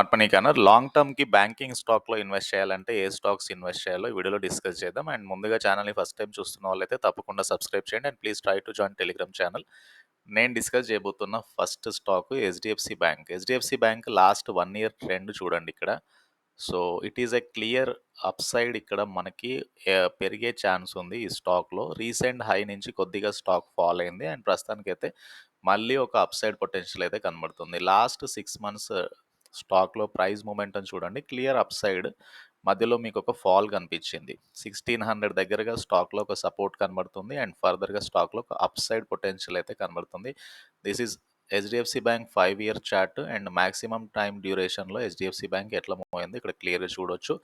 కంపెనీకన్నా long టర్మ్‌కి banking స్టాక్‌లో invest చేయాలంటే ఏ stocks invest చేయాలో ఈ వీడియోలో డిస్కస్ చేద్దాం. అండ్ ముందుగా ఛానల్‌ని ఫస్ట్ టైమ్ చూస్తున్న వాళ్ళైతే తప్పకుండా సబ్స్క్రైబ్ చేయండి. And please try to join Telegram channel. నేను డిస్కస్ చేయబోతున్న first stock HDFC bank. HDFC bank last 1 year trend చూడండి ఇక్కడ. So, it is a clear upside ఇక్కడ మనకి పెరిగే ఛాన్స్ ఉంది ఈ స్టాక్‌లో. రీసెంట్ హై నుంచి కొద్దిగా స్టాక్ ఫాల్ అయింది. అండ్ ప్రస్తుతానికైతే మళ్ళీ ఒక అప్‌సైడ్ పొటెన్షియల్ అయితే కనబడుతుంది. లాస్ట్ 6 మంత్స్ స్టాక్‌లో ప్రైస్ మొమెంటం చూడండి. Clear upside. మధ్యలో మీకొక ఫాల్ కనిపించింది. 1600 దగ్గరగా స్టాక్‌లో ఒక సపోర్ట్ కనబడుతుంది. అండ్ ఫర్దర్‌గా స్టాక్‌లో ఒక అప్‌సైడ్ పొటెన్షియల్ అయితే కనబడుతుంది. This is HDFC bank 5 year chart and maximum time డ్యూరేషన్‌లో హెచ్‌డిఎఫ్‌సి బ్యాంక్ ఎట్లా మూవ్ అయింది ఇక్కడ క్లియర్‌గా చూడొచ్చు.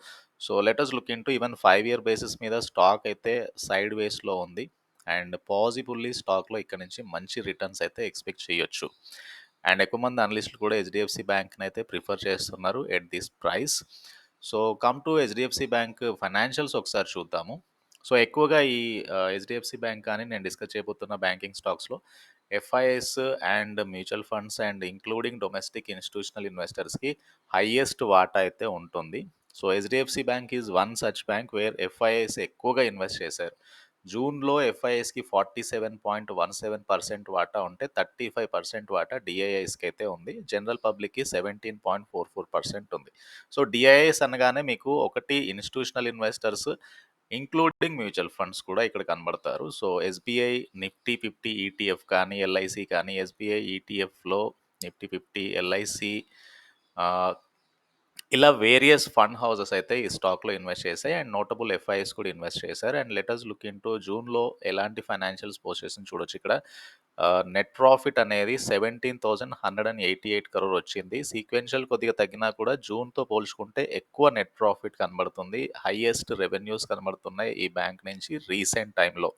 So, let us look into even 5 year basis మీద స్టాక్ అయితే సైడ్ వేస్‌లో ఉంది. అండ్ పాజిబుల్లీ స్టాక్‌లో ఇక్కడ నుంచి మంచి రిటర్న్స్ అయితే ఎక్స్‌పెక్ట్ చేయొచ్చు. అండ్ ఎక్కువ మంది అనలిస్టులు కూడా హెచ్‌డిఎఫ్‌సి బ్యాంక్‌ని అయితే ప్రిఫర్ చేస్తున్నారు at this price. So, come to HDFC bank financials ఒకసారి చూద్దాము. సో, ఎక్కువగా ఈ హెచ్‌డిఎఫ్‌సి బ్యాంక్ కానీ నేను డిస్కస్ చేయబోతున్న బ్యాంకింగ్ స్టాక్స్‌లో FIs and mutual funds and including domestic institutional ఇన్వెస్టర్స్‌కి హైయెస్ట్ వాటా అయితే ఉంటుంది. So, HDFC bank is one such bank where FIs ఎక్కువగా ఇన్వెస్ట్ చేశారు. జూన్‌లో ఎఫ్ఐఎస్‌కి 47.17% వాటా ఉంటే 35% వాటా డిఐఐస్‌కి అయితే ఉంది. జనరల్ పబ్లిక్‌కి 17.44% ఉంది. సో, డిఐఐస్ అనగానే మీకు ఒకటి institutional investors including mutual funds కూడా ఇక్కడ కనబడతారు. సో, ఎస్‌బీఐ నిఫ్టీ 50 ఈటీఎఫ్ కానీ, ఎల్ఐసి కానీ, ఎస్‌బీఐ ఈటీఎఫ్‌లో నిఫ్టీ 50, ఎల్ఐసి ఆహ్, ఇలా వేరియస్ ఫండ్ హౌసెస్ అయితే ఈ స్టాక్‌లో ఇన్వెస్ట్ చేశాయి. అండ్ నోటబుల్ ఎఫ్ఐఎస్ కూడా ఇన్వెస్ట్ చేశారు. And let us look into జూన్‌లో ఎలాంటి ఫైనాన్షియల్స్ పోస్ట్ చేసింది చూడొచ్చు ఇక్కడ. నెట్ ప్రాఫిట్ అనేది 17,188 crore వచ్చింది. సీక్వెన్షియల్ కొద్దిగా తగ్గినా కూడా జూన్‌తో పోల్చుకుంటే ఎక్కువ నెట్ ప్రాఫిట్ కనబడుతుంది. హైయెస్ట్ రెవెన్యూస్ కనబడుతున్నాయి ఈ బ్యాంక్ నుంచి రీసెంట్ టైమ్‌లో.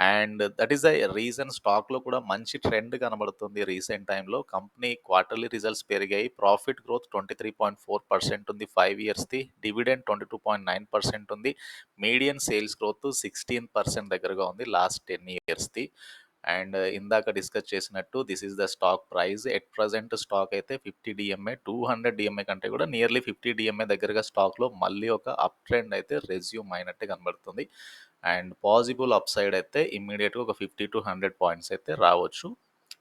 And that is the reason స్టాక్‌లో కూడా మంచి ట్రెండ్ కనబడుతుంది రీసెంట్ టైమ్‌లో. కంపెనీ క్వార్టర్లీ రిజల్ట్స్ పెరిగాయి. ప్రాఫిట్ గ్రోత్ 23.4% ఉంది 5 ఇయర్స్‌ది. డివిడెండ్ 22.9% ఉంది. మీడియన్ సేల్స్ గ్రోత్ 16% దగ్గరగా ఉంది లాస్ట్ 10 ఇయర్స్‌ది. అండ్ ఇందాక డిస్కస్ చేసినట్టు this is the stock price. At present stock అయితే 50 డిఎంఏ, 200 డిఎంఏ కంటే కూడా నియర్లీ 50 డిఎంఏ దగ్గరగా స్టాక్‌లో మళ్ళీ ఒక అప్ ట్రెండ్ అయితే రెజ్యూమ్ అయినట్టే కనబడుతుంది. అండ్ పాజిబుల్ అప్‌సైడ్ అయితే ఇమ్మీడియేట్‌గా ఒక 50-100 పాయింట్స్ అయితే రావచ్చు.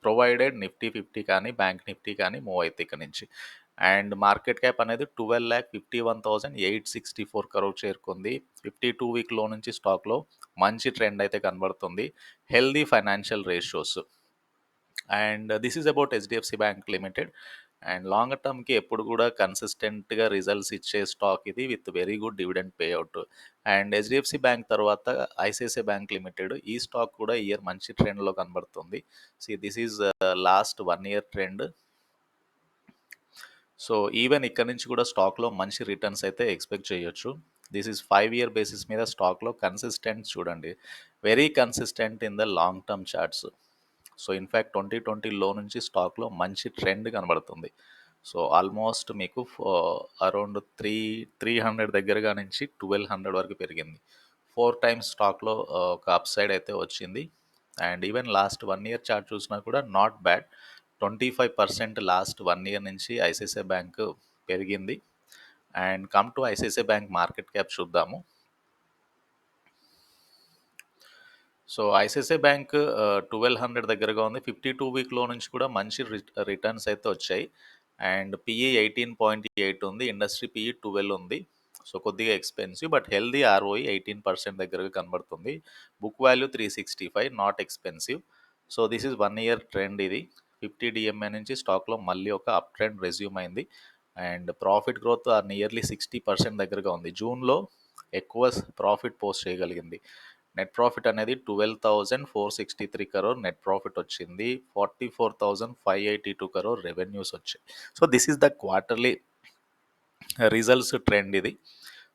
ప్రొవైడెడ్ నిఫ్టీ 50 కానీ, బ్యాంక్ నిఫ్టీ కానీ మూవ్ అయితే ఇక్కడ నుంచి. అండ్ మార్కెట్ క్యాప్ అనేది 12,51,864 crore చేరుకుంది. 52 వీక్ లో నుంచి స్టాక్‌లో మంచి ట్రెండ్ అయితే కనబడుతుంది. Healthy financial ratios. And this is about HDFC bank limited. And longer టర్మ్‌కి ఎప్పుడు కూడా కన్సిస్టెంట్‌గా రిజల్ట్స్ ఇచ్చే స్టాక్ ఇది with very good dividend payout. And HDFC bank తర్వాత ఐసిఐసిఐ బ్యాంక్ లిమిటెడ్ ఈ స్టాక్ కూడా ఈ ఇయర్ మంచి ట్రెండ్‌లో కనబడుతుంది. This is last 1 year trend. So, even ఇక్కడ నుంచి కూడా స్టాక్‌లో మంచి రిటర్న్స్ అయితే ఎక్స్‌పెక్ట్ చేయొచ్చు. దిస్ ఈజ్ 5 ఇయర్ బేసిస్ మీద స్టాక్‌లో కన్సిస్టెంట్ చూడండి. Very consistent in the long term charts. So, in fact 2020లో నుంచి స్టాక్‌లో మంచి ట్రెండ్ కనబడుతుంది. సో, ఆల్మోస్ట్ మీకు అరౌండ్ 300 దగ్గరగా నుంచి 1200 వరకు పెరిగింది. 4 టైమ్స్ స్టాక్‌లో ఒక అప్‌సైడ్ అయితే వచ్చింది. And even last 1 year chart చూసినా కూడా నాట్ బ్యాడ్. 25% లాస్ట్ 1 ఇయర్ నుంచి ఐసిఐసిఐ బ్యాంక్ పెరిగింది. And come to ICICI bank market cap చూద్దాము. సో, ఐసిఐసిఐ బ్యాంక్ 1200 దగ్గరగా ఉంది. 52 వీక్‌లో నుంచి కూడా మంచి రిటర్న్స్ అయితే వచ్చాయి. అండ్ పీఈ 18.8 ఉంది. ఇండస్ట్రీ పీఈ 12 ఉంది. సో, కొద్దిగా ఎక్స్‌పెన్సివ్ బట్ హెల్తీ ఆర్ఓఈ 18% దగ్గరగా కనబడుతుంది. Book value 365 not expensive. So, this is 1 year trend ఇది. 50 డిఎంఏ నుంచి స్టాక్‌లో మళ్ళీ ఒక అప్ ట్రెండ్ రెజ్యూమ్ అయింది. అండ్ ప్రాఫిట్ గ్రోత్ నియర్లీ 60% దగ్గరగా ఉంది. జూన్‌లో ఎక్కువ ప్రాఫిట్ పోస్ట్ చేయగలిగింది. నెట్ ప్రాఫిట్ అనేది 12,463 crore నెట్ ప్రాఫిట్ వచ్చింది. 44,582 crore రెవెన్యూస్ వచ్చాయి. So, this is the quarterly results trend ఇది.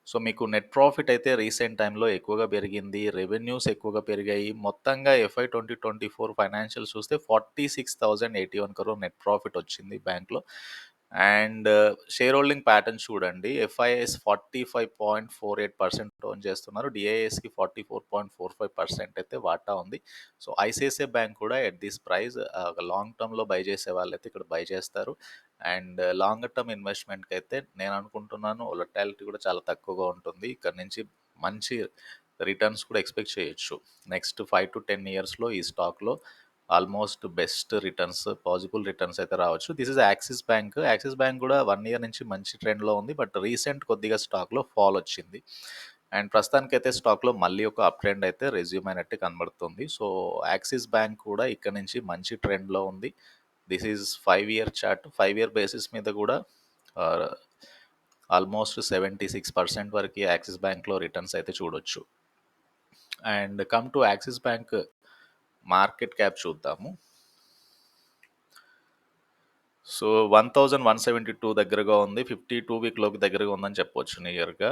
సో, మీకు నెట్ ప్రాఫిట్ అయితే రీసెంట్ టైమ్‌లో ఎక్కువగా పెరిగింది. రెవెన్యూస్ ఎక్కువగా పెరిగాయి. మొత్తంగా ఎఫ్ఐ 2024 ఫైనాన్షియల్స్ చూస్తే 46,081 crore నెట్ ప్రాఫిట్ వచ్చింది బ్యాంక్‌లో. అండ్ షేర్ హోల్డింగ్ ప్యాటర్న్ చూడండి. ఎఫ్ఐఎస్ 45.48% ఓన్ చేస్తున్నారు. డిఐఎస్‌కి 44.45% అయితే వాటా ఉంది. సో, ఐసిఐసిఐ బ్యాంక్ కూడా ఎట్ దిస్ ప్రైస్ లాంగ్ టర్మ్‌లో బై చేసే వాళ్ళైతే ఇక్కడ బై చేస్తారు. అండ్ లాంగర్ టర్మ్ ఇన్వెస్ట్‌మెంట్‌కైతే నేను అనుకుంటున్నాను వొలటాలిటీ కూడా చాలా తక్కువగా ఉంటుంది. ఇక్కడ నుంచి మంచి రిటర్న్స్ కూడా ఎక్స్‌పెక్ట్ చేయొచ్చు. నెక్స్ట్ 5-10 ఇయర్స్‌లో ఈ స్టాక్‌లో almost best returns, possible returns అయితే రావచ్చు. This is axis bank. Axis bank కూడా 1 ఇయర్ నుంచి మంచి ట్రెండ్‌లో ఉంది. బట్ రీసెంట్ కొద్దిగా స్టాక్‌లో ఫాల్ వచ్చింది. అండ్ ప్రస్తుతానికైతే స్టాక్‌లో మళ్ళీ ఒక అప్ ట్రెండ్ అయితే రెజ్యూమ్ అయినట్టు కనబడుతుంది. సో, యాక్సిస్ బ్యాంక్ కూడా ఇక్కడ నుంచి మంచి ట్రెండ్‌లో ఉంది. This is 5 year chart. 5 year basis మీద కూడా ఆహ్, ఆల్మోస్ట్ 76% వరకి యాక్సిస్ బ్యాంక్‌లో రిటర్న్స్ అయితే చూడొచ్చు. And come to axis bank market cap చూద్దాము. సో, 1172 దగ్గరగా ఉంది. 52 వీక్ లోకి దగ్గరగా ఉందని చెప్పొచ్చు నియర్‌గా.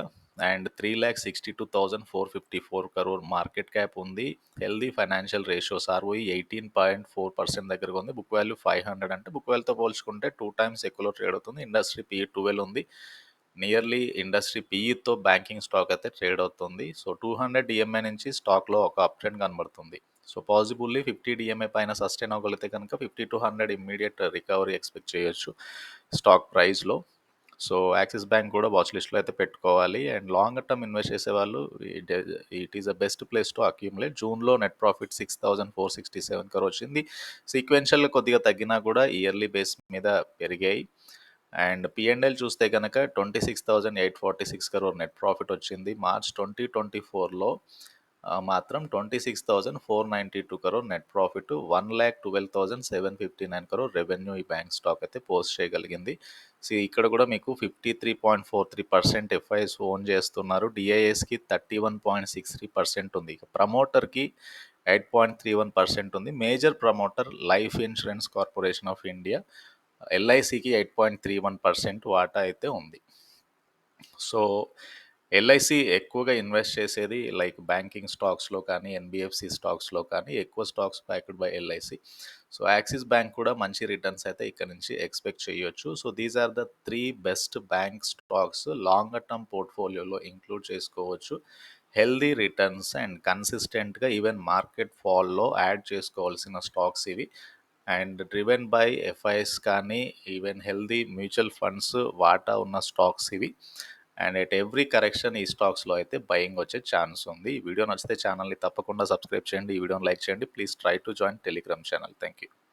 అండ్ 3,62,454 crore మార్కెట్ క్యాప్ ఉంది. హెల్తీ ఫైనాన్షియల్ రేషియోస్ ఆర్ఓఈ 18.4% దగ్గరగా ఉంది. బుక్ వాల్యూ 500 అంటే బుక్ వాల్యూతో పోల్చుకుంటే 2 టైమ్స్ ఎక్కువలో ట్రేడ్ అవుతుంది. ఇండస్ట్రీ పీఈ 12 ఉంది. నియర్లీ ఇండస్ట్రీ పీఈతో బ్యాంకింగ్ స్టాక్ అయితే ట్రేడ్ అవుతుంది. సో, 200 డిఎంఏ నుంచి స్టాక్‌లో ఒక అప్ ట్రెండ్ కనబడుతుంది. సో, పాజిబుల్లీ 50 డిఎంఏ పైన సస్టైన్ అవ్వగలిగితే కనుక 50-100 ఇమ్మీడియేట్ రికవరీ ఎక్స్‌పెక్ట్ చేయొచ్చు స్టాక్ ప్రైస్‌లో. సో, యాక్సిస్ బ్యాంక్ కూడా వాచ్ లిస్ట్‌లో అయితే పెట్టుకోవాలి. అండ్ లాంగర్ టర్మ్ ఇన్వెస్ట్ చేసేవాళ్ళు it is the best place to accumulate. జూన్‌లో నెట్ ప్రాఫిట్ 6,467 crore వచ్చింది. సీక్వెన్షియల్‌గా కొద్దిగా తగ్గినా కూడా ఇయర్లీ బేస్ మీద పెరిగాయి. అండ్ P&L చూస్తే గనక 26,846 crore నెట్ ప్రాఫిట్ వచ్చింది. మార్చ్ 2024లో మాత్రం 26,492 crore net profit, 1,12,759 crore revenue ఈ బ్యాంక్ స్టాక్ అయితే పోస్ట్ చేయగలిగింది. సో, ఇక్కడ కూడా మీకు 53.43% ఎఫ్ఐఎస్ ఓన్ చేస్తున్నారు. డిఐఎస్‌కి 31.63% ఉంది. ఇక ప్రమోటర్‌కి 8.31% ఉంది. Major promoter Life Insurance Corporation of India, ఎల్ఐసికి 8.31% వాటా అయితే ఉంది. సో, ఎల్ఐసి ఎక్కువగా ఇన్వెస్ట్ చేసేది లైక్ బ్యాంకింగ్ స్టాక్స్‌లో కానీ, ఎన్‌బీఎఫ్‌సి స్టాక్స్‌లో కానీ, ఎక్కువ stocks backed by LIC. So, Axis bank కూడా మంచి రిటర్న్స్ అయితే ఇక్కడ నుంచి ఎక్స్‌పెక్ట్ చేయొచ్చు. So, these are the 3 best bank stocks longer term పోర్ట్‌ఫోలియోలో ఇంక్లూడ్ చేసుకోవచ్చు. హెల్తీ రిటర్న్స్ అండ్ కన్సిస్టెంట్‌గా ఈవెన్ మార్కెట్ ఫాల్‌లో యాడ్ చేసుకోవాల్సిన స్టాక్స్ ఇవి. అండ్ డ్రివెన్ బై ఎఫ్ఐఎస్ కానీ, ఈవెన్ హెల్తీ మ్యూచువల్ ఫండ్స్ వాటా ఉన్న స్టాక్స్ ఇవి. అండ్ ఎట్ ఎవ్రీ కరెక్షన్ ఈ స్టాక్స్‌లో అయితే బయింగ్ వచ్చే ఛాన్స్ ఉంది. ఈ వీడియో నచ్చితే ఛానల్‌ని తప్పకుండా సబ్స్క్రైబ్ చేయండి. ఈ వీడియోని లైక్ చేయండి. Please try to join Telegram channel. Thank you.